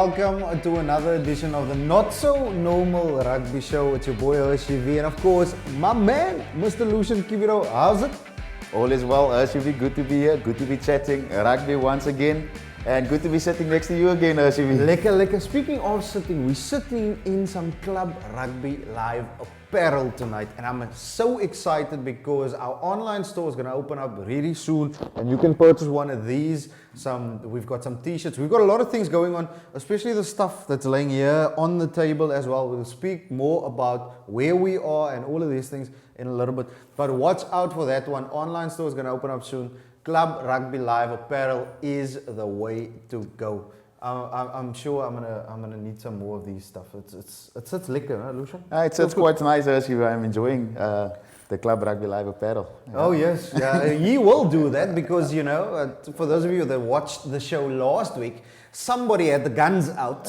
welcome to another edition of the Not So Normal Rugby Show. It's your boy HV and of course my man, Mr. Lucian Kibiro. How's it? All is well, HV. Good to be here. Good to be chatting rugby once again. And good to be sitting next to you again, HV. Lekker. Speaking of sitting, we're sitting in some Club Rugby Live apparel tonight. And I'm so excited because our online store is going to open up really soon. And you can purchase one of these. We've got some t-shirts. We've got a lot of things going on, especially the stuff that's laying here on the table as well. We'll speak more about where we are and all of these things in a little bit. But watch out for that one. Online store is going to open up soon. Club Rugby Live apparel is the way to go. I'm sure I'm gonna need some more of these stuff. It's lekker, huh, Lucian? It's quite nice, HV. I'm enjoying the Club Rugby Live apparel. Yeah. Oh yes, yeah. He will do that because for those of you that watched the show last week, somebody had the guns out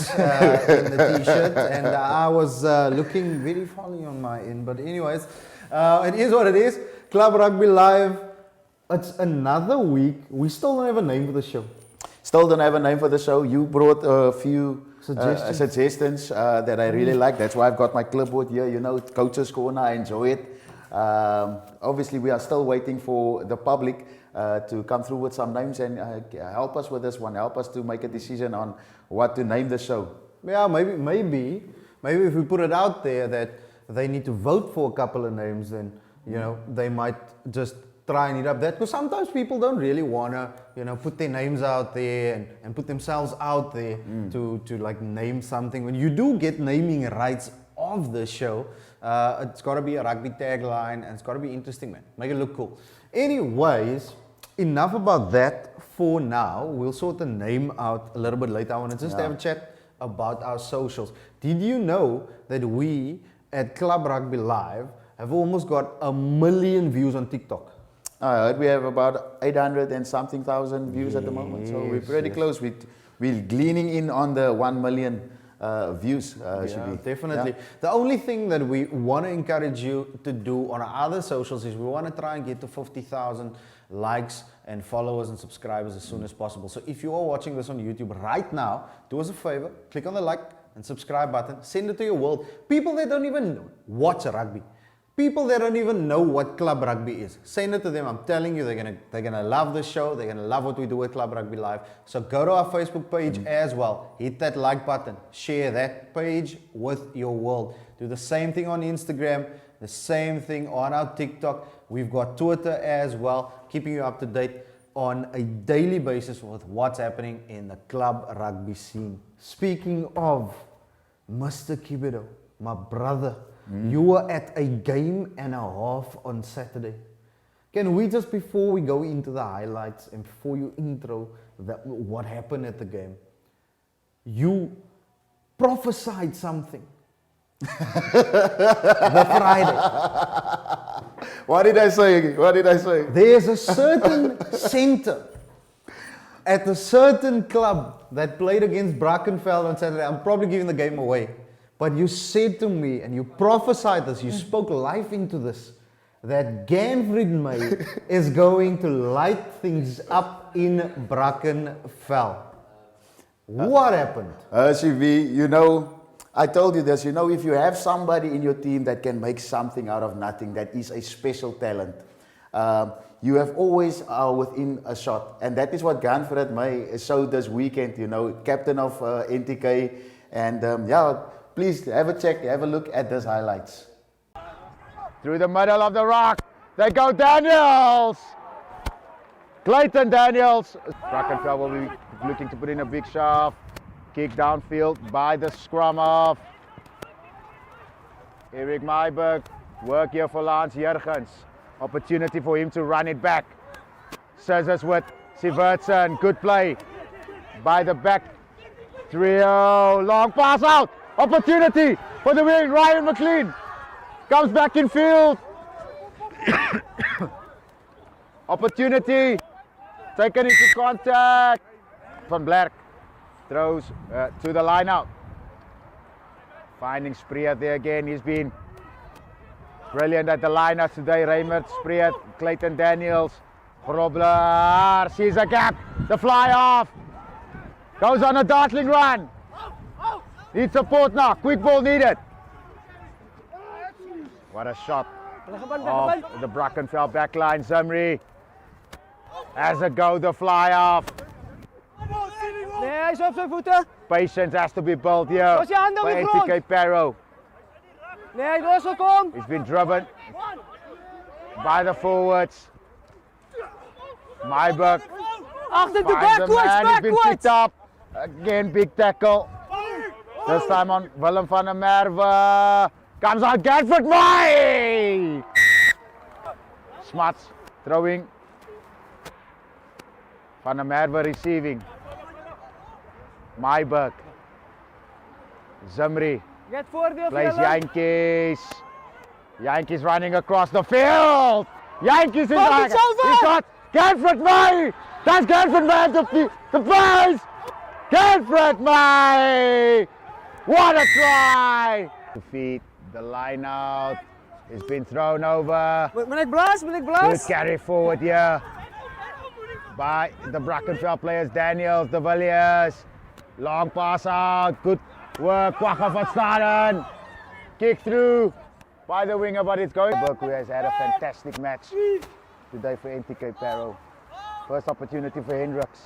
in the t-shirt, and I was looking very funny on my end. But anyways, it is what it is. Club Rugby Live. It's another week. We still don't have a name for the show. Still don't have a name for the show. You brought a few suggestions that I really like. That's why I've got my clipboard here. Coach's Corner. I enjoy it. Obviously, we are still waiting for the public to come through with some names and help us with this one. Help us to make a decision on what to name the show. Yeah, maybe if we put it out there that they need to vote for a couple of names, then they might just try and eat up that, because sometimes people don't really want to put their names out there and put themselves out there to like name something. When you do get naming rights of the show, it's got to be a rugby tagline and it's got to be interesting, man. Make it look cool. Anyways, enough about that for now. We'll sort the name out a little bit later. I want to just have a chat about our socials. Did you know that we at Club Rugby Live have almost got 1 million views on TikTok? I heard we have about 800 and something thousand views at the moment, so we're pretty close. We're gleaning in on the 1 million views. Definitely. Yeah. The only thing that we want to encourage you to do on our other socials is we want to try and get to 50,000 likes and followers and subscribers as soon as possible. So if you are watching this on YouTube right now, do us a favor, click on the like and subscribe button, send it to your world. People that don't even watch rugby. People that don't even know what Club Rugby is. Send it to them. I'm telling you, they're gonna love the show. They're gonna love what we do at Club Rugby Live. So go to our Facebook page as well. Hit that like button. Share that page with your world. Do the same thing on Instagram. The same thing on our TikTok. We've got Twitter as well, keeping you up to date on a daily basis with what's happening in the Club Rugby scene. Speaking of Mr. Kibido, my brother. You were at a game and a half on Saturday. Can we just, before we go into the highlights and before you intro what happened at the game, you prophesied something the Friday. What did I say? There's a certain center at a certain club that played against Brackenfell on Saturday. I'm probably giving the game away. But you said to me, and you prophesied this, you spoke life into this, that Ganfried is going to light things up in Brackenfell. What happened? HV, I told you this, if you have somebody in your team that can make something out of nothing, that is a special talent, you have always within a shot. And that is what Ganfried May showed this weekend, captain of NTK. And please have a check, have a look at these highlights. Through the middle of the rock, they go Daniels! Clayton Daniels. Brackenfell will be looking to put in a big shove. Kick downfield by the scrum off. Eric Myberg, work here for Lance Jurgens. Opportunity for him to run it back. Scissors with Sivertsen, good play by the back trio, long pass out. Opportunity for the wing, Ryan McLean comes back in field. Opportunity, taken into contact. Van Blerk throws to the line out. Finding Spreert there again, he's been brilliant at the line out today. Reimert, Spreert, Clayton Daniels, Grobler sees a gap, the fly off, goes on a dartling run. Need support now. Quick ball needed. What a shot of the Brackenfell backline. Zamri has a go, the fly off. Nee, hij is op zijn voeten. Patience has to be built here Los je handen op by de grond. NTK Pero. Nee, Rossel, kom. He's been driven by the forwards. Myburg Achter de finds the backwards, man. He's been picked backwards. up. Again, big tackle. This time on Willem van der Merwe. Comes on Gadford Mai! Smuts throwing. Van der Merwe receiving. Myburg. Zamri Get voordeel voor plays Willem. Yankees. Yankees running across the field. Yankees is Komt back. het zover? He got Gadford Mai! Does Gadford Mai have the prize? Gadford Mai! What a try! To feed the line out. It's been thrown over. Moet ik blaas? Moet ik Good blaas? carry forward here by the Brackenfell players. Daniels, de Villiers. Long pass out. Good work. Kwagga van Staden. Kick through by the winger, but it's going. Burke, who has had a fantastic match today for NTK Pero. First opportunity for Hendricks.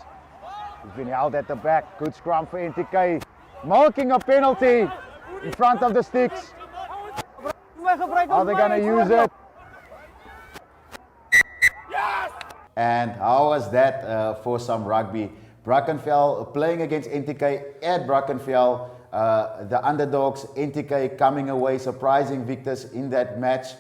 He's been held at the back. Good scrum for NTK. Marking a penalty in front of the sticks. Are they going to use it? And how was that for some rugby? Brackenfell playing against NTK at Brackenfell. The underdogs, NTK coming away, surprising victors in that match.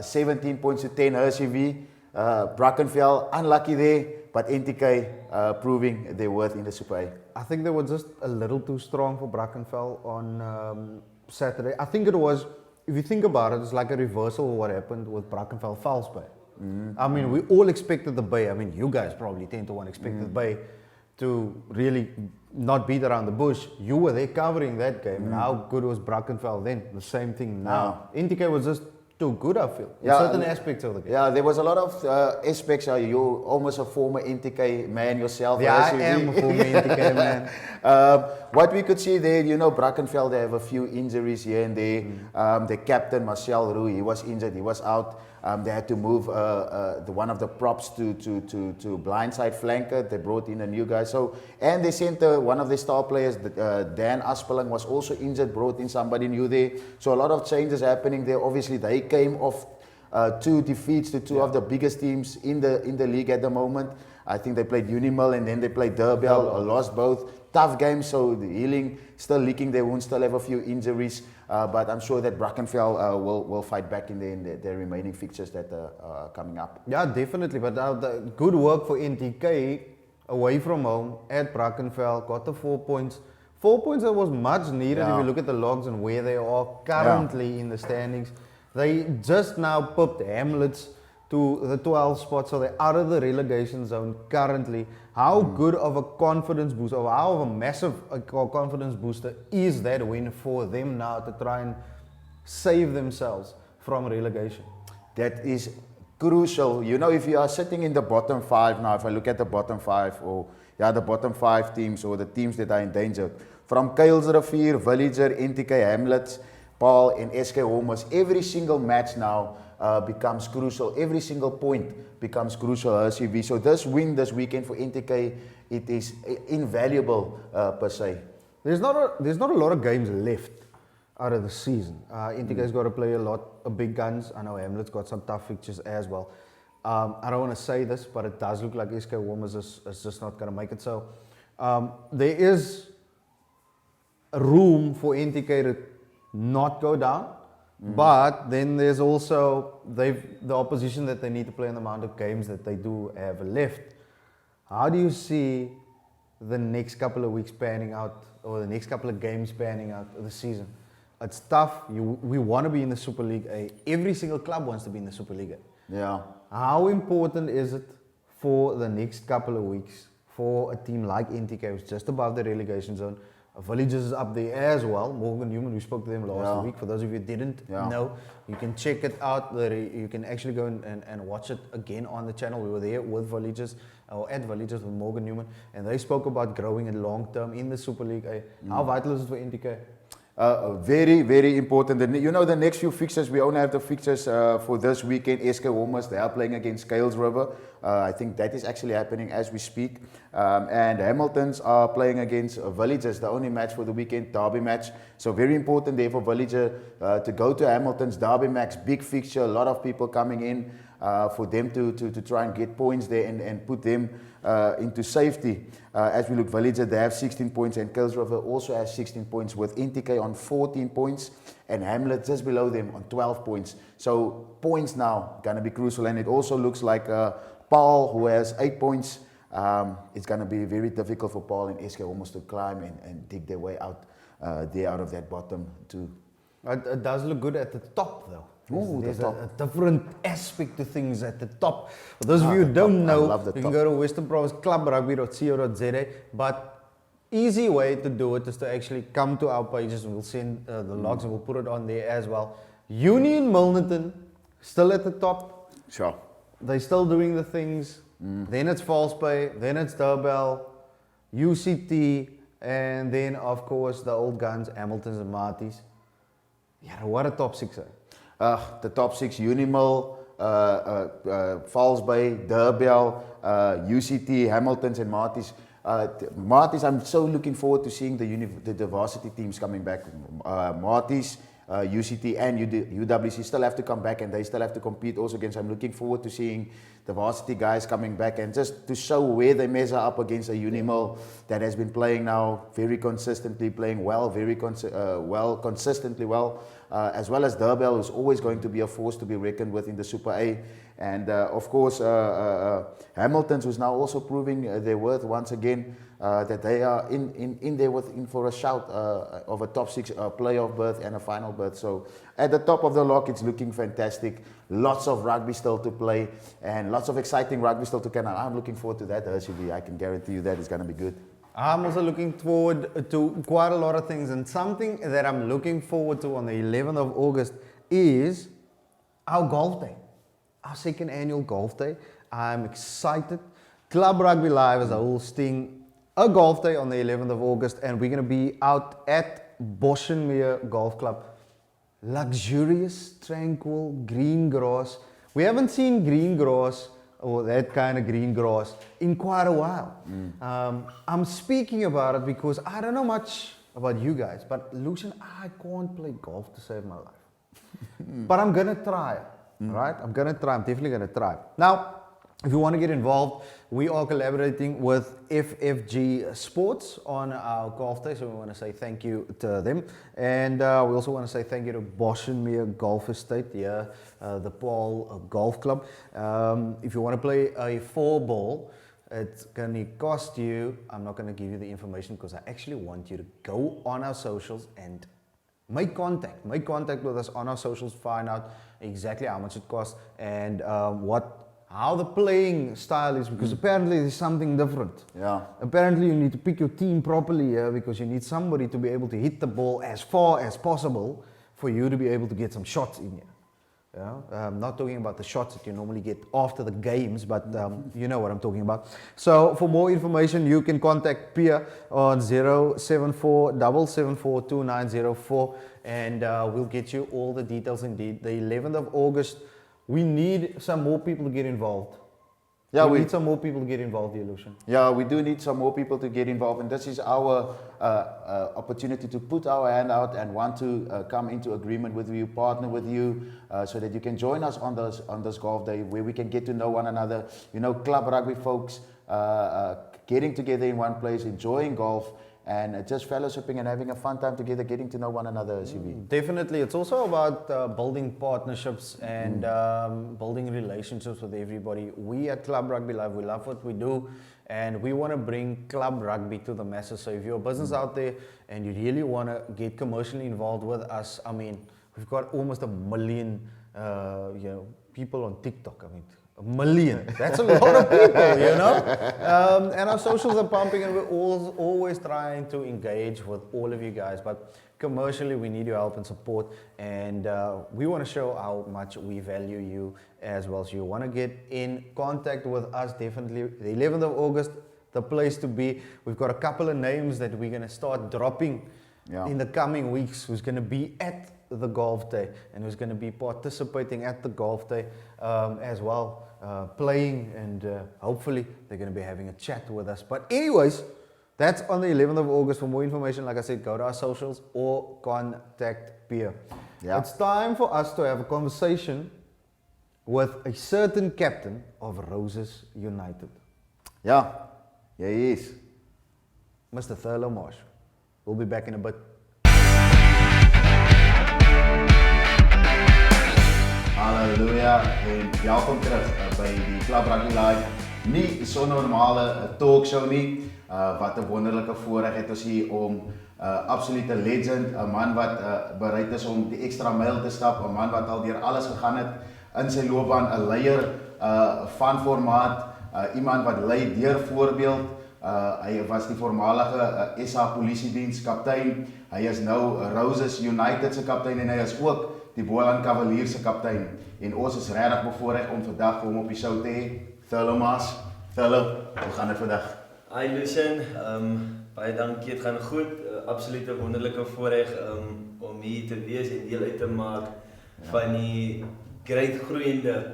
17 points to 10 HCV. Brackenfell unlucky there, but NTK proving their worth in the Super A. I think they were just a little too strong for Brackenfell on Saturday. I think it was, if you think about it, it's like a reversal of what happened with Brackenfell False Bay. I mean, we all expected the Bay. I mean, you guys probably 10-1 expected the Bay to really not beat around the bush. You were there covering that game. And how good was Brackenfell then? The same thing now. NTK was just too good, I feel, in certain aspects of the game. Yeah, there was a lot of aspects. You're almost a former NTK man yourself. Yeah, I HCV. am a former NTK man. What we could see there, Brackenfell, they have a few injuries here and there. The captain, Marcel Roux, he was injured, he was out. They had to move one of the props to blindside flanker. They brought in a new guy. So, and they sent one of the star players, Dan Aspeling, was also injured, brought in somebody new there. So a lot of changes happening there. Obviously, they came off 2 defeats to 2 of the biggest teams in the league at the moment. I think they played Unimil and then they played Durbell, lost both. Tough games, so the healing, still licking their wounds, still have a few injuries. But I'm sure that Brackenfell will fight back in their remaining fixtures that are coming up. Yeah, definitely. But the good work for NTK away from home at Brackenfell, got the 4 points. 4 points that was much needed if you look at the logs and where they are currently in the standings. They just now popped Hamlets to the 12th spot, so they're out of the relegation zone currently. How good of a confidence boost, or how of a massive confidence booster is that win for them now to try and save themselves from relegation? That is crucial. If you are sitting in the bottom 5 now, if I look at the bottom 5, or the bottom 5 teams, or the teams that are in danger, from Kuilsrivier, Villager, NTK, Hamlets, Paul, and SK Homers, every single match now becomes crucial. Every single point becomes crucial, HCV. So this win this weekend for NTK, it is invaluable per se. There's not a lot of games left out of the season. NTK's got to play a lot of big guns. I know Hamlet's got some tough fixtures as well. I don't want to say this, but it does look like SK Homers is just not going to make it. So there is room for NTK to not go down. But then there's also the opposition that they need to play in the amount of games that they do have left. How do you see the next couple of weeks panning out, or the next couple of games panning out of the season? It's tough. We want to be in the Super League A. Every single club wants to be in the Super League A. Yeah. How important is it for the next couple of weeks for a team like NTK, who's just above the relegation zone, Villages is up there as well. Morgan Newman, we spoke to them last Yeah. week. For those of you who didn't Yeah. know, you can check it out. You can actually go and watch it again on the channel. We were there with Villages, or at Villages with Morgan Newman, and they spoke about growing it long term in the Super League. How vital is it for NTK? Very, very important. You know, the next few fixtures, we only have the fixtures for this weekend. SK Warmers, they are playing against Scales River. I think that is actually happening as we speak. And Hamiltons are playing against Villages, the only match for the weekend, derby match. So very important there for Villager to go to Hamilton's derby match, big fixture, a lot of people coming in for them to try and get points there and put them into safety. As we look, Villager, they have 16 points, and Kills River also has 16 points, with NTK on 14 points and Hamlet just below them on 12 points. So points now going to be crucial, and it also looks like Paul, who has 8 points, it's going to be very difficult for Paul and SK almost to climb and dig their way out there out of that bottom two. It does look good at the top, though. Ooh, There's the top. a different aspect to things at the top. For those of you who don't top. I know, love the you top. can go to Western Province clubrugby.co.za. But easy way to do it is to actually come to our pages, and we'll send the logs and we'll put it on there as well. Union Milnerton, still at the top. Sure. They're still doing the things. Then it's Falsebay, then it's Durbell, UCT, and then of course the old guns, Hamiltons and Marties. Yeah, what a top six, The top six: Unimil, Falls Bay, Durbell, UCT, Hamiltons, and Marties. Marties, I'm so looking forward to seeing the varsity teams coming back. Marties, UCT, and UWC still have to come back, and they still have to compete also against. I'm looking forward to seeing the varsity guys coming back, and just to show where they measure up against a Unimil that has been playing now very consistently, playing well, consistently well. As well as Durbell, who's always going to be a force to be reckoned with in the Super A. And of course, Hamiltons, who's now also proving their worth once again, that they are in there in for a shout of a top six playoff berth and a final berth. So at the top of the lock, it's looking fantastic. Lots of rugby still to play, and lots of exciting rugby still to come out. I'm looking forward to that, Hershey. I can guarantee you that it's going to be good. I'm also looking forward to quite a lot of things, and something that I'm looking forward to on the 11th of August is our golf day, our second annual golf day. I'm excited. Club Rugby Live is hosting a golf day on the 11th of August, and we're going to be out at Boshenmere Golf Club. Luxurious, tranquil, green grass. We haven't seen green grass, or that kind of green grass, in quite a while. I'm speaking about it because I don't know much about you guys, but Lucian, I can't play golf to save my life. But I'm gonna try, right? I'm gonna try, I'm definitely gonna try. Now, if you want to get involved, we are collaborating with FFG Sports on our golf day, so we want to say thank you to them. And we also want to say thank you to Boshenmere Golf Estate, the Paul Golf Club. If you want to play a 4-ball, it's going to cost you, I'm not going to give you the information because I actually want you to go on our socials and make contact with us on our socials, find out exactly how much it costs and how the playing style is, because apparently there's something different. Yeah. Apparently you need to pick your team properly because you need somebody to be able to hit the ball as far as possible for you to be able to get some shots in here. Yeah? I'm not talking about the shots that you normally get after the games, but you know what I'm talking about. So for more information, you can contact Pia on 074 774 2904 and we'll get you all the details indeed. The 11th of August, we need some more people to get involved. Yeah, we need some more people to get involved here, Lucian. Yeah, we do need some more people to get involved, and this is our opportunity to put our hand out and want to come into agreement with you, partner with you, so that you can join us on this golf day where we can get to know one another. You know, club rugby folks getting together in one place, enjoying golf, and just fellowshipping and having a fun time together, getting to know one another as Definitely. It's also about building partnerships and building relationships with everybody. We at Club Rugby Live, we love what we do, and we want to bring club rugby to the masses. So if you're a business out there and you really want to get commercially involved with us, I mean, we've got almost 1 million people on TikTok. I mean, 1 million. That's a lot of people, you know? And our socials are pumping and we're always trying to engage with all of you guys. But commercially, we need your help and support. And we want to show how much we value you as well. So you want to get in contact with us, definitely. The 11th of August, the place to be. We've got a couple of names that we're going to start dropping in the coming weeks, who's going to be at the golf day and who's going to be participating at the golf day as well, playing, and hopefully they're going to be having a chat with us. But anyways, that's on the 11th of August. For more information, like I said, go to our socials or contact Pierre. Yeah. It's time for us to have a conversation with a certain captain of Roses United, Ja, jy is. Mr. Thurlow Marsh. We'll be back in a bit. Halleluja en welkom terug by die Club Rugby Live. Nie so normale talkshow nie. Wat 'n wonderlike voorreg het ons hier om absolute legend, 'n man wat bereid is om die ekstra myl te stap, 'n man wat al deur alles gegaan het in sy loopbaan, 'n leier van formaat, iemand wat lei deur voorbeeld. Hy was die voormalige SA Polisiediens kaptein. Hy is nou Roses United se kaptein en hy is ook die Boland Cavaliers se kaptein. En ons is regtig bevoorreg om vandag hom op die show te hê. Thurlow Marsh. Thurlow, hoe gaan dit vandag? Hi Lucien, baie dankie, het gaan goed. Absoluut 'n wonderlike voorreg om hier te wees en deel uit te maak van die great groeiende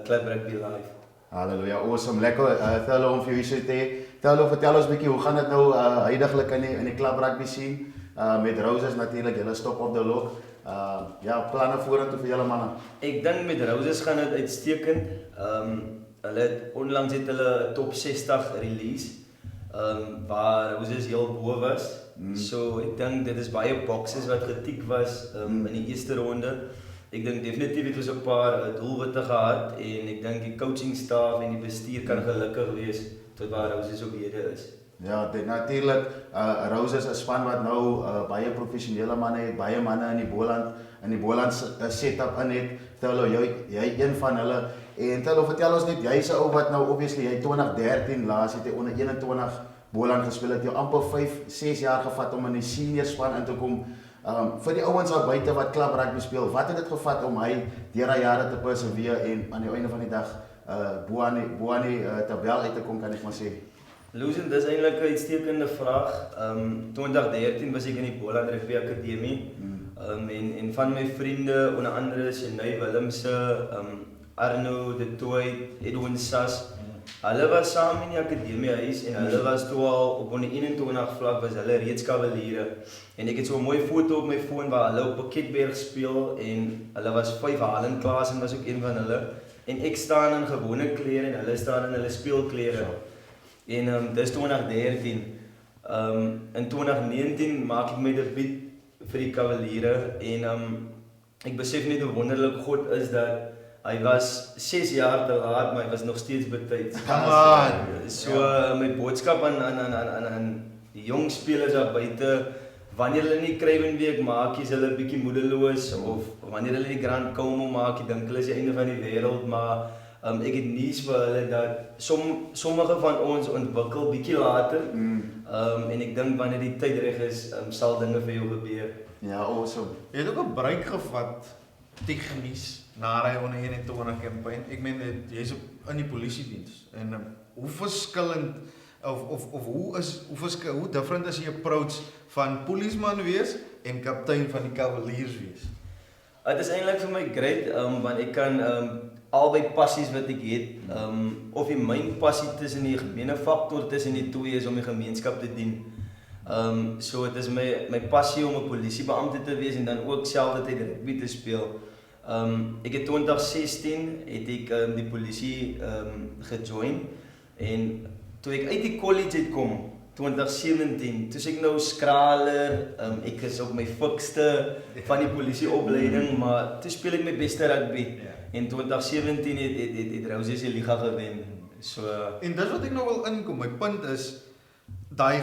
Club Rugby Live. Halleluja, awesome. Lekker Thurlow om vir jou hier te hê. Thurlow, vertel ons 'n bietjie, hoe gaan dit nou huidiglik in die Club Rugby scene? Met Roses natuurlik, julle stop op the lock. Ja, planne vorentoe vir julle manne. Ek dink met Roses gaan dit uitstekend. Hulle het onlangs hulle top 60 release. Waar Roses heel bo was. So ek dink dit is baie boxes wat getik was in die eerste ronde. Ek dink definitief het ons 'n paar doelwitte gehad en ek dink die coaching staff en die bestuur kan gelukkig wees tot waar Roses op hede is. Ja, dit natuurlik. Roses is 'n span wat nou baie professionele manne het, baie manne in die Boland setup in het. Thurlow, jy een van hulle. En Thurlow, vertel ons net, jy's 'n ou wat nou obviously jy 2013 laas het hy onder 21 Boland gespeel het. Jy amper 5-6 jaar gevat om in die senior span in te kom. Vir die ouens daar buite wat klub rugby speel, wat het dit gevat om hy deur daai jare te perseveer en aan die einde van die dag bo aan die tabel uit te kom, kan ek maar sê? Lucien, dis eintlik 'n uitstekende vraag. 2013 was ek in die Boland Rugby Akademie. En van my vriende, onder andere Sjenay Willemse, Arno de Toy, Edwin Sas, hulle was saam in die akademiehuis en hulle was toe al op onder 21 vlak was hulle reeds kavaliere. En ek het so 'n mooi foto op my foon waar hulle op Piketberg speel en hulle was 5 halen klas en was ook een van hulle. En ek staan in gewone klere en hulle staan in hulle speelklere. En dis 2013. In 2019 maak ek my debuut vir die Kavaliere en ek besef net hoe wonderlik God is dat hy was 6 jaar te laat, maar hy was nog steeds betyds. So my boodskap aan die jong spelers daar buite, wanneer hulle nie Kruiwenweek maak, is hulle bietjie moedeloos of wanneer hulle die Grand Como maak, ek dink hulle is die einde van die wêreld, maar ek het nuus vir hulle dat sommige van ons ontwikkel bietjie later. En ek dink wanneer die tyd reg is, sal dinge vir jou gebeur. Ja, awesome. Jy het ook 'n break gevat tegnies na hy onder 21 campaign. Ek meen jy's in die polisiediens en hoe verskillend of hoe different is die approach van polisman wees en kaptein van die Cavaliers wees? Dit is eintlik vir my great, want ek kan albei passies wat ek het, of die myn passie tussen die gemene faktor tussen die twee is om die gemeenskap te dien. So dit is my passie om 'n polisiebeampte te wees en dan ook selfdertyd rugby te speel. Ek het 2016 het ek die polisie gejoin en toe ek uit die college het kom 2017, toe ek nou skraler, ek is op my fikste van die polisieopleiding, maar toe speel ek my beste rugby. En 2017 het Roses die liga gewen. So en dis wat ek nou wil inkom. My punt is daai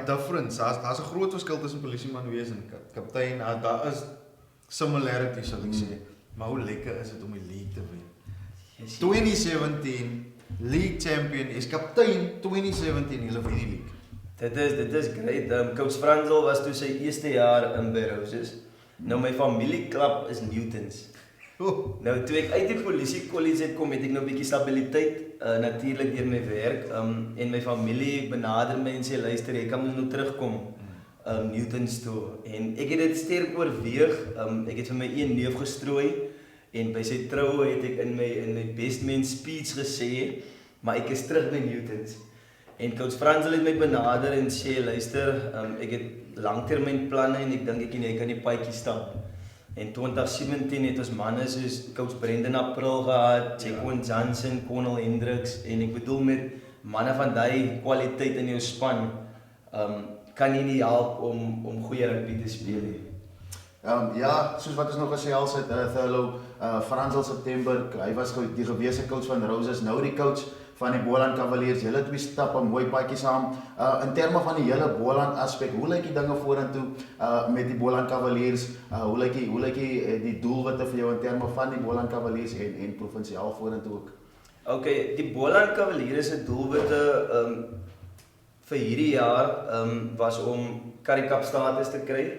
difference. Daar's 'n groot verskil tussen polisieman wees en kaptein. Daar is similarities sal ek sê. Maar hoe lekker is dit om die league te wen? 2017 league champion, is kaptein 2017 julle vir die league. Dit is great. Coach Franzel was toe sy eerste jaar in by Roses. Nou my familieklub is Newtons. Nou toe ek uit die polisie college het kom, het ek nou 'n bietjie stabiliteit natuurlik deur my werk en my familie benader my en sê luister, jy kan nou terugkom Newtons toe. En ek het dit sterk oorweeg. Ek het vir my een neef gestrooi en by sy troue het ek in my best man speech gesê, maar ek is terug by Newtons. En coach Franzel het my benader en sê luister, ek het langtermynplanne en ek dink ek en jy kan die paadjie stap. En 2017 het ons manne soos coach Brendan April gehad, Jacqueline Johnson, Cornel Hendricks en ek bedoel met manne van daai kwaliteit in jou span, kan jy nie help om goeie rugby te speel nie. Ja, soos wat ons nog gesels het, Thurlow, Franzel September, hy was die gewese coach van Roses, nou die coach van die Boland Cavaliers. Julle twee stap 'n mooi paadjie saam. In terme van die hele Boland aspek, hoe lyk die dinge vorentoe met die Boland Cavaliers? Hoe lyk die doelwitte vir jou in terme van die Boland Cavaliers en provinsiaal vorentoe ook? Okay, die Boland Cavaliers se doelwitte vir hierdie jaar was om Currie Cup status te kry.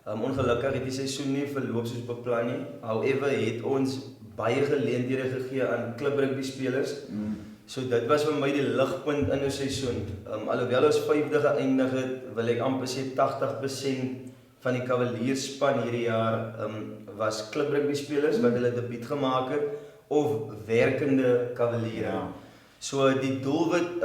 Ongelukkig het die seisoen nie verloop soos beplan nie. However, het ons baie geleenthede gegee aan klubrugby spelers. So dit was vir my die ligpunt in 'n seisoen. Alhoewel ons 5de geëindig het, wil ek amper sê 80% van die Cavaliers span hierdie jaar was klubrugby spelers wat hulle debuut gemaak het of werkende Cavaliere. Ja. So die doelwit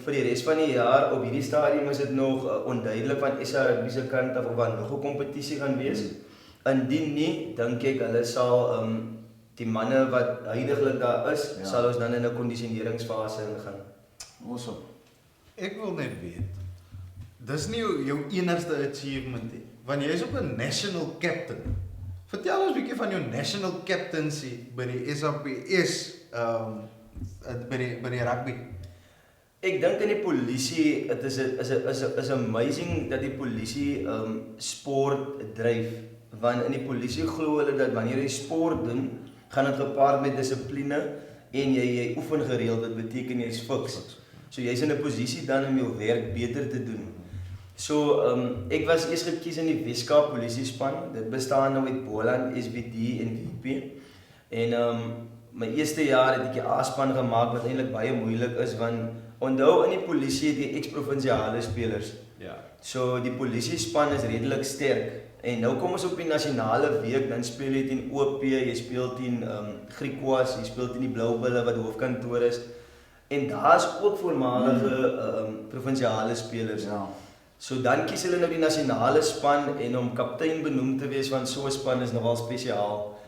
vir die res van die jaar op hierdie stadium is dit nog onduidelik van SA Rugby se kant af of daar nog 'n kompetisie gaan wees. Indien nie, dink ek hulle sal die manne wat huidiglik daar is, sal ons dan in 'n kondisioneringsfase ingaan. Awesome. Ek wil net weet, dis nie jou enigste achievement nie, want jy is ook 'n national captain. Vertel ons 'n bietjie van jou national captaincy by die SAPS by die rugby. Ek dink in die polisie, dit is amazing dat die polisie sport dryf, want in die polisie glo hulle dat wanneer jy sport doen, gaan dit gepaard met dissipline en jy oefen gereeld, dit beteken jy's fiks. So jy's in 'n posisie dan om jou werk beter te doen. So ek was eers gekies in die Weskaap polisiespan. Dit bestaan nou uit Boland, SBD en VP. En my eerste jaar het ek die A-span gemaak wat eintlik baie moeilik is want onthou in die polisie het jy ex-provinsiale spelers. Ja. So die polisiespan is redelik sterk. En nou kom ons op die nasionale week, dan speel jy teen OP, jy speel teen Griquas, jy speel teen die Blou Bulle wat hoofkantoor is. En daar's ook voormalige provinsiale spelers. Ja. So dan kies hulle nou die nasionale span en om kaptein benoem te wees van so 'n span is nogal spesiaal.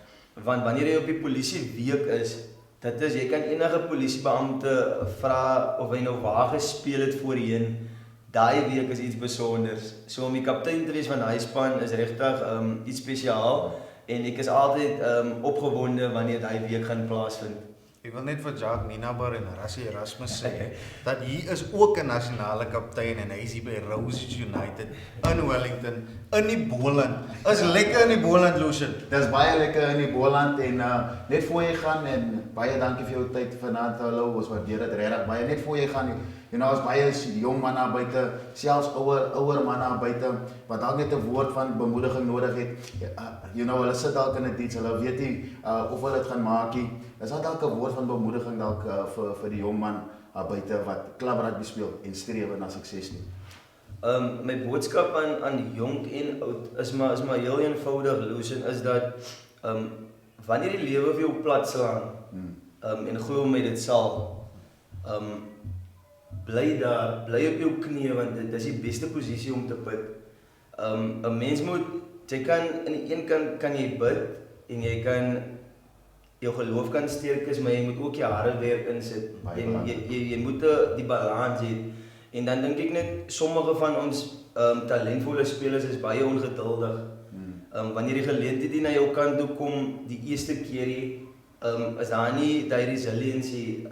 Want wanneer jy op die polisie week is, dit is jy kan enige polisiebeampte vra of hy nou waar gespeel het voorheen. Daai week is iets besonders. So om die kaptein te wees van daai span is regtig iets spesiaal en ek is altyd opgewonde wanneer daai week gaan plaasvind. Ek wil net vir Jacques Ninabar en Rassie Erasmus sê dat hier is ook 'n nasionale kaptein en hy is hier by Roses United in Wellington in die Boland. Is lekker in die Boland, Lucian. Dis baie lekker in die Boland en net voor jy gaan en baie dankie vir jou tyd vanaand, hallo, ons waardeer dit regtig baie. Net voor jy gaan, ons baie jong manne daar buite, selfs ouer manne daar buite wat dalk net 'n woord van bemoediging nodig het. Hulle sit dalk in 'n diens, hulle weet nie of hulle dit gaan maak nie. Is daar dalk 'n woord van bemoediging dalk vir die jong man daar buite wat klubrugby speel en streef na sukses nie? My boodskap aan jong en oud is maar heel eenvoudig, Lucian, is dat wanneer die lewe vir jou plat slaan en glo my dit sal bly daar, bly op jou knieë want dit is die beste posisie om te bid. 'n Mens moet, jy kan aan die een kant kan jy bid en jy kan jou geloof kan sterk is, maar jy moet ook jou harde werk insit. En jy moet die balans hê. En dan dink ek net sommige van ons talentvolle spelers is baie ongeduldig. Wanneer die geleentheid nie na jou kant toe kom die eerste keer is daar nie die resiliency.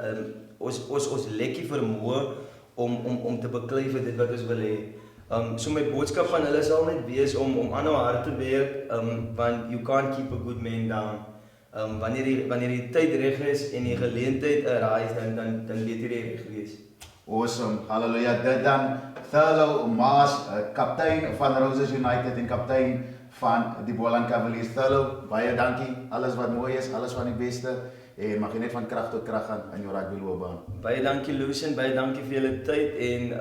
Ons lekkie vermoë om te beklei vir dit wat ons wil hê. So my boodskap van hulle sal net wees om aanhou hard te werk, want you can't keep a good man down. Wanneer die tyd reg is en die geleentheid arise, dan weet jy die reg wees. Awesome, hallelujah. Dit dan Thurlow Maas, kaptein van Roses United en kaptein van die Boland Cavaliers. Thurlow, baie dankie. Alles wat mooi is, alles van die beste. En mag jy net van krag tot krag gaan in jou rugbyloopbaan. Baie dankie Lucian, baie dankie vir julle tyd en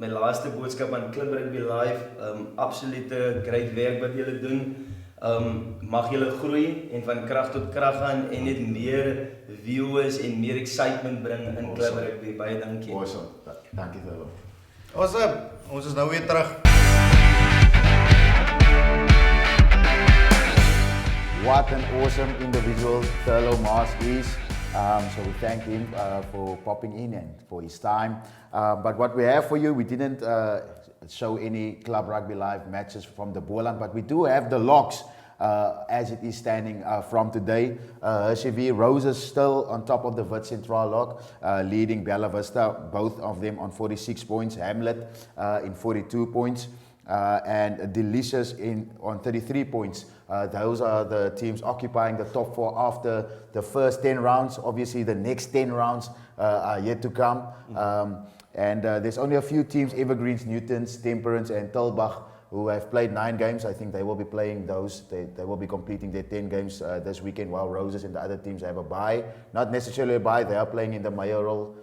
my laaste boodskap aan Club Rugby Live, absolute great werk wat julle doen. Mag julle groei en van krag tot krag gaan en net meer viewers en meer excitement bring in Club Rugby. Baie dankie. Awesome. Dankie Thurlow. Awesome. Ons is nou weer terug. What an awesome individual Thurlow Maas is. So we thank him for popping in and for his time. But what we have for you, we didn't show any Club Rugby Live matches from the Boland, but we do have the logs as it is standing from today. HCV Roses still on top of the Wit Central log, leading Bella Vista, both of them on 46 points, Hamlet in 42 points. And Delicious on 33 points. Those are the teams occupying the top 4 after the first 10 rounds. Obviously, the next 10 rounds are yet to come. And there's only a few teams, Evergreens, Newtons, Temperance, and Tulbach, who have played 9 games. I think they will be playing those. They will be completing their 10 games this weekend, while Roses and the other teams have a bye. Not necessarily a bye, they are playing in the Mayoral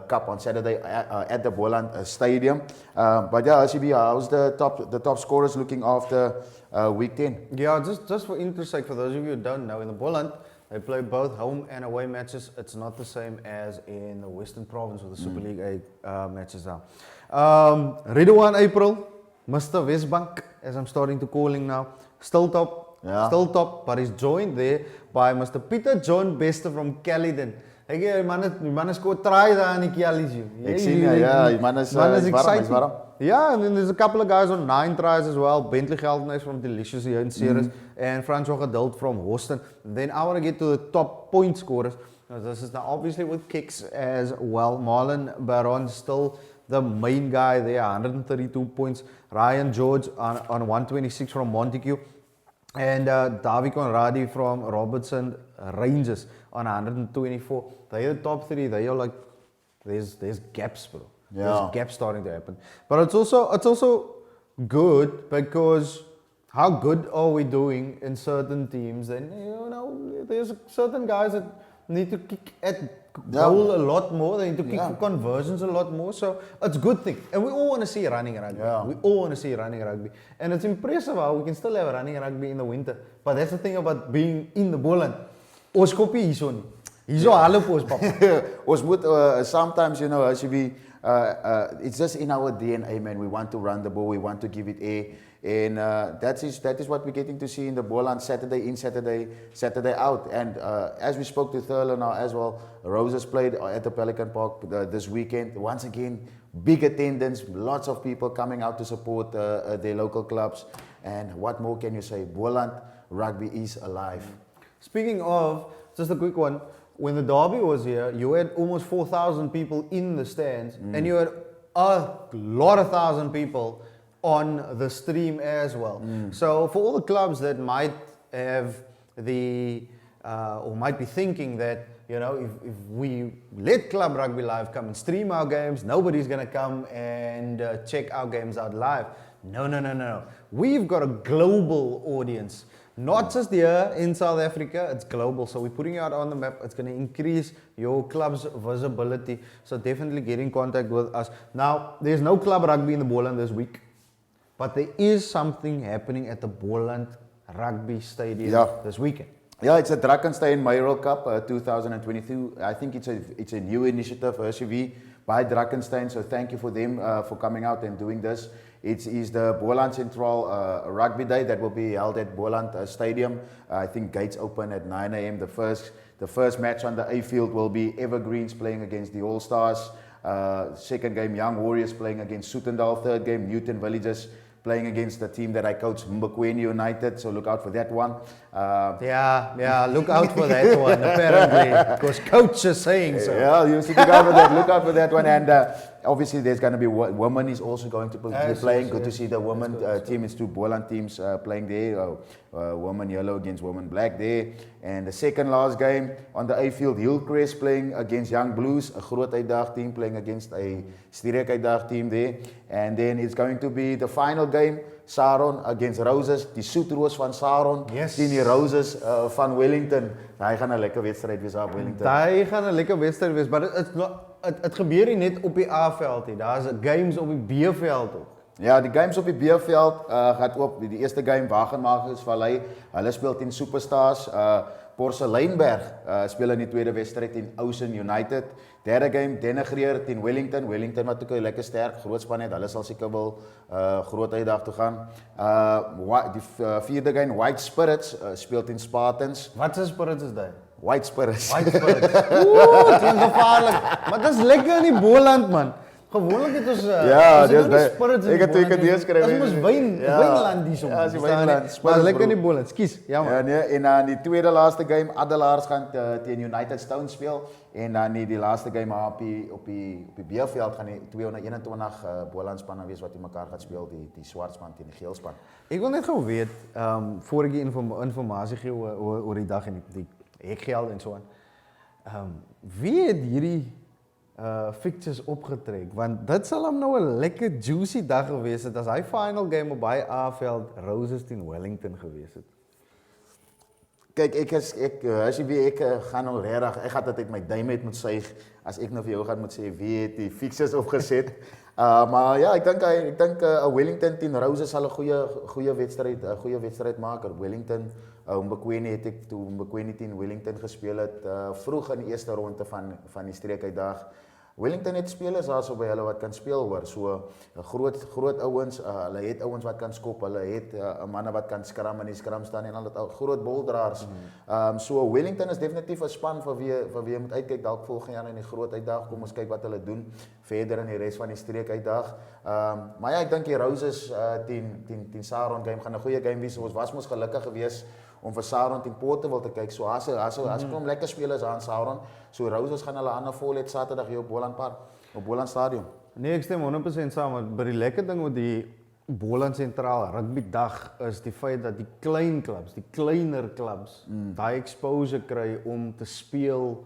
Cup on Saturday at the Boland Stadium. But yeah, RCB, how's the top scorers looking after week 10? Yeah, just for interest sake, for those of you who don't know, in the Boland, they play both home and away matches. It's not the same as in the Western Province with the Super League A matches now. Ridwan April, Mr. Westbank, as I'm starting to call him now, still top, but he's joined there by Mr. Peter John Bester from Caledon. Ek man is scored try daar in die Kialies. Ek sien die man is excited. warm. Yeah, and then there's a couple of guys on 9 tries as well. Bentley Geldenhuis from Delicious here in Ceres and Francois Geduld from Houston. Then I want to get to the top point scorers. Now, this is now obviously with kicks as well. Marlon Baron still the main guy there, 132 points. Ryan George on 126 from Montague. And Davi Conradi from Robertson Rangers on 124. They are the top 3. They are like, there's gaps, bro. There's gaps starting to happen. But it's also good because how good are we doing in certain teams? And there's certain guys that need to kick at goal a lot more. They need to kick for conversions a lot more. So it's a good thing. And we all want to see running rugby. We all want to see running rugby. And it's impressive how we can still have running rugby in the winter. But that's the thing about being in the Boland. Ons kopie hierso nie. Hierso hardloop ons pap. Ons moet sometimes, as you be, it's just in our DNA, man. We want to run the ball. We want to give it air. And that is what we're getting to see in the Boland, Saturday in, Saturday out. And as we spoke to Thurlow now as well, Roses played at the Pelican Park this weekend. Once again, big attendance, lots of people coming out to support their local clubs. And what more can you say? Boland rugby is alive. Speaking of, just a quick one, when the derby was here, you had almost 4,000 people in the stands, and you had a lot of thousand people on the stream as well. So for all the clubs that might have or might be thinking that, if we let Club Rugby Live come and stream our games, nobody's going to come and check our games out live. No. We've got a global audience. Not just here in South Africa, it's global. So we're putting it out on the map. It's going to increase your club's visibility. So definitely get in contact with us. Now, there's no club rugby in the Boland this week. But there is something happening at the Boland Rugby Stadium this weekend. Yeah, it's a Drakenstein Mayoral Cup 2022. I think it's a new initiative, HCV, by Drakenstein. So thank you for them for coming out and doing this. It is the Boland Central Rugby Day that will be held at Boland Stadium. I think gates open at 9 a.m. The first match on the A field will be Evergreens playing against the All Stars. Second game, Young Warriors playing against Sootendal. Third game, Newton Villagers playing against the team that I coach, Mbekweni United. So look out for that one. Look out for that one, apparently, because coach is saying so. Yeah, you see, look out for that one. And Obviously, there's going to be women is also going to be Yes, playing. yes, Good to yes. see the women That's good. team. It's two Boland teams playing there. Women yellow against women black there. And the second last game on the A field, Hillcrest playing against Young Blues, a groot uitdag team playing against a Sterek uitdag team there. And then it's going to be the final game, Saron against Roses. Die Soetroos van Saron Yes. teen die Roses van Wellington. Hy gaan 'n lekker wedstryd wees op Wellington. Daai gaan 'n lekker wedstryd wees, maar dit gebeur nie net op die A-veld nie. Daar's games op die B-veld ook. Ja, die games op die B-veld gaan ook. Die eerste game Wagenmakers Vallei, hulle speel teen Superstars. Porseleinberg speel in die tweede wedstryd teen Ocean United. Derde game Denegreer teen Wellington. Wellington wat ook 'n lekker sterk groot span het. Hulle sal seker wil groot uitdag toe gaan. Die vierde game White Spirits speel teen Spartans. Wat se spirits is dit? White Spirits. White spirits. Ooh, klink gevaarlik. Maar dit is lekker in die Boland man. Gewoonlik het ons Ja, ons het dis nou nie baie- spirits in ek die het twee Boland keer nie. neergeskryf, Dis mos weet wyn, jy. Ja. wynland hier soms. Ja, dis die verstaan wynland, nie? spirits, Maar lekker in die bro. Boland. Skus, jammer. Ja, nee, en dan die tweede laaste game Adelaars gaan teen United Stone speel en dan die laaste game op die B-veld gaan die 221 Boland spanne wees wat die mekaar gaan speel, die swart span teen die geel span. Ek wil net gou weet, voor ek die informasie gee oor die dag en die hekgeld en so aan. Wie het hierdie fixtures opgetrek? Want dit sal hom nou 'n lekker juicy dag gewees het as hy final game op baie A-veld Roses teen Wellington gewees het. Kyk, as jy weet, ek gaan nou regtig, ek gaan dit uit my duim uit moet suig as ek nou vir jou gaan moet sê wie het die fixtures opgeset. Maar ja, ek dink Wellington teen Roses sal 'n goeie wedstryd maak. Wellington Mbekweni het ek toe Mbekweni teen Wellington gespeel het vroeg in die eerste ronde van die streekuitdag. Wellington het spelers daarso by hulle wat kan speel hoor. So groot ouens, hulle het ouens wat kan skop, hulle het manne wat kan skram in die skram staan en al dit groot boldraers. So Wellington is definitief 'n span vir wie jy moet uitkyk dalk volgende jaar in die groot uitdag. Kom ons kyk wat hulle doen verder in die res van die streekuitdag. Maar ja, ek dink die Roses teen Saron game gaan 'n goeie game wees. Ons was mos gelukkig geweest om vir Saron teen Portewil te kyk. So as kom lekker spelers aan Saron. So Roses gaan hulle ander vol het Saterdag hier op Boland Park, op Boland Stadion. Nee, ek stem 100% saam, want by die lekker ding met die Boland Sentraal rugby dag is die feit dat die klein clubs, die kleiner clubs, daai exposure kry om te speel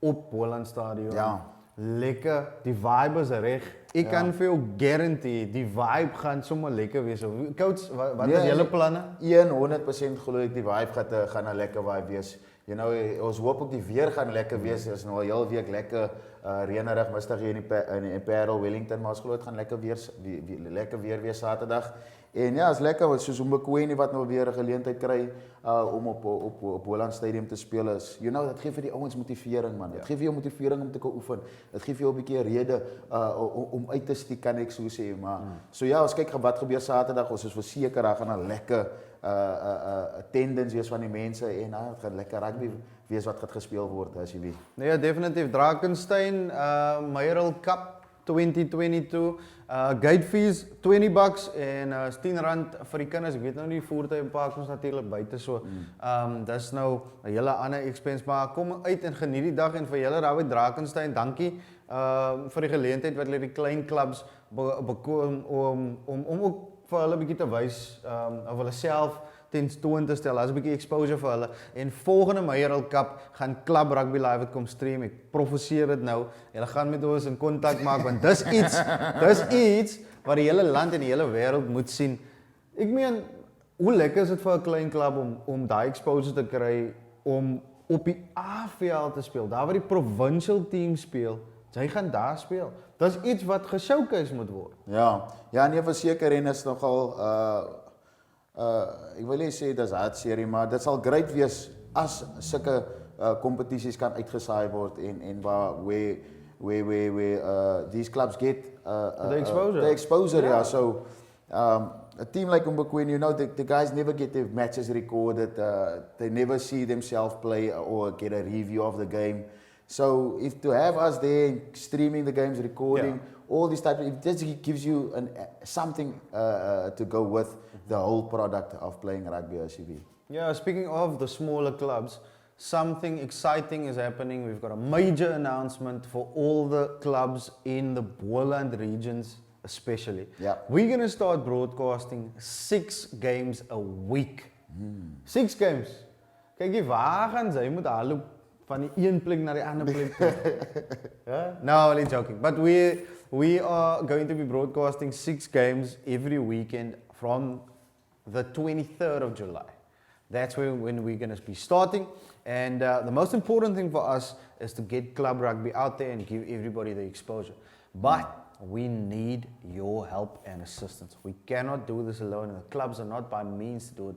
op Boland Stadion. Ja. Lekker, die vibe is reg. Ek kan vir jou guarantee, die vibe gaan sommer lekker wees. Coach, wat is julle planne? 100% glo ek die vibe gaan 'n lekker vibe wees. You know, ons hoop ook die weer gaan lekker wees. Dit is nou 'n heel week lekker reënerig, mistig hier in die Parel Wellington, maar ons glo dit gaan lekker weer wees Saterdag. En ja, is lekker soos Mbekweni wat nou weer 'n geleentheid kry om op Boland Stadium te speel is. You know, dit gee vir die ouens motivering man. Dit gee vir jou motivering om te kan oefen. Dit gee vir jou 'n bietjie rede om uit te stiek kan ek so sê, maar so ja, ons kyk wat gebeur Saterdag. Ons is verseker daar gaan 'n lekker attendance wees van die mense en dit gaan lekker rugby wees wat gaan gespeel word as jy weet. Nee, ja, definitief Drakenstein Mayoral Cup 2022. Gate fees $20 en R10 vir die kinders. Ek weet nou nie voertuigpark ons natuurlik buite so. Dis nou 'n hele ander expense, maar kom uit en geniet die dag en vir julle daar by Drakenstein, dankie vir die geleentheid wat hulle die klein clubs bekom om ook vir hulle 'n bietjie te wys of hulle self tentoon te stel. As 'n bietjie exposure vir hulle. En volgende Mayoral Cup gaan Club Rugby Live kom stream. Ek profeseer dit nou. Hulle gaan met ons in kontak maak want dis iets wat die hele land en die hele wêreld moet sien. Ek meen, hoe lekker is dit vir 'n klein klub om daai exposure te kry om op die A-veld te speel. Daar waar die provincial team speel, jy gaan daar speel. Dis iets wat geshowcase moet word. Ja, nee, verseker en is nogal ek wil nie sê dis hartseer, maar dit sal great wees as sulke kompetisies kan uitgesaai word en waar these clubs get the exposure. Yeah. So a team like Mbekweni, you know, the guys never get their matches recorded. They never see themselves play or get a review of the game. So if to have us there streaming the games, recording, all these types, it just gives you something to go with the whole product of playing rugby as you be. Yeah, speaking of the smaller clubs, something exciting is happening. We've got a major announcement for all the clubs in the Boland regions especially. Yeah. We're going to start broadcasting 6 games a week. 6 games. Kyk, die wagens, jy moet haloop van die een plek na die ander plek toe. Yeah? No, only joking. But we are going to be broadcasting 6 games every weekend from the 23rd of July. That's when we're going to be starting. And the most important thing for us is to get club rugby out there and give everybody the exposure. But we need your help and assistance. We cannot do this alone, and the clubs are not by means to do it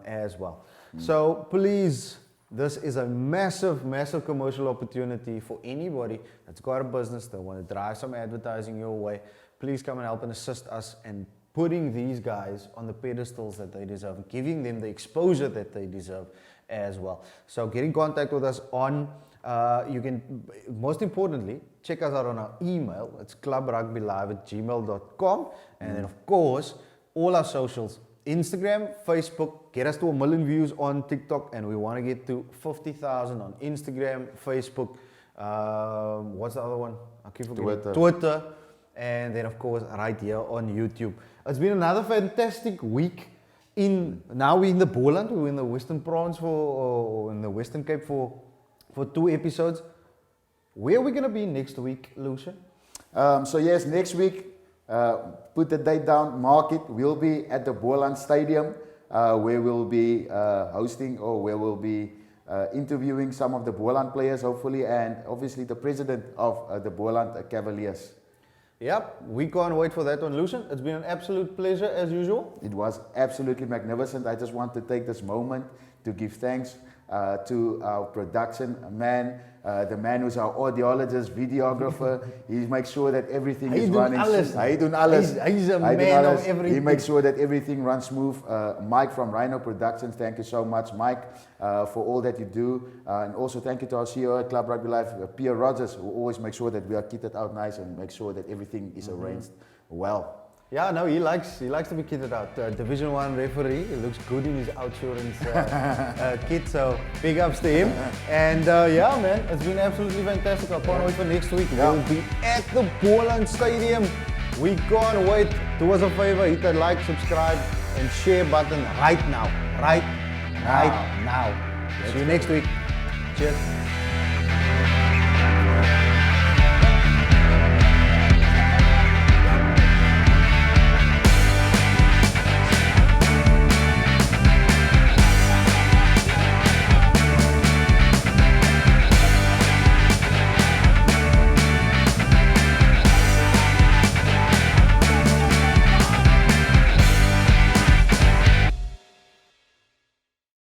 as well. So please, this is a massive, massive commercial opportunity for anybody that's got a business that want to drive some advertising your way. Please come and help and assist us in putting these guys on the pedestals that they deserve, and giving them the exposure that they deserve as well. So get in contact with us on, you can, most importantly, check us out on our email. It's clubrugbylive@gmail.com. And then, of course, all our socials, Instagram, Facebook, get us to 1 million views on TikTok, and we want to get to 50,000 on Instagram, Facebook, what's the other one? I keep forgetting. Twitter, and then, of course, right here on YouTube. It's been another fantastic week. Now we're in the Boland, we're in the Western Province or in the Western Cape for 2 episodes. Where are we going to be next week, Lucia? So yes, next week, put the date down, mark it. We'll be at the Boland Stadium, where we'll be hosting, or where we'll be interviewing some of the Boland players, hopefully, and obviously the president of the Boland Cavaliers. Yep, we can't wait for that one, Lucian. It's been an absolute pleasure as usual. It was absolutely magnificent. I just want to take this moment to give thanks to our production man, the man who's our audiologist, videographer. He makes sure that everything is running. Hij doet alles. He's a man of everything. He makes sure that everything runs smooth. Mike from Rhino Productions, thank you so much, Mike, for all that you do. And also thank you to our CEO at Club Rugby Life, Pierre Rogers, who always makes sure that we are kitted out nice and make sure that everything is arranged well. Yeah, no, he likes to be kitted out. Division 1 referee, he looks good in his outsurance kit, so big ups to him. And yeah, man, it's been absolutely fantastic. I can't wait for next week. Yeah. We'll be at the Boland Stadium. We can't wait. Do us a favor, hit that like, subscribe, and share button right now. Right now. See you next week. Cheers.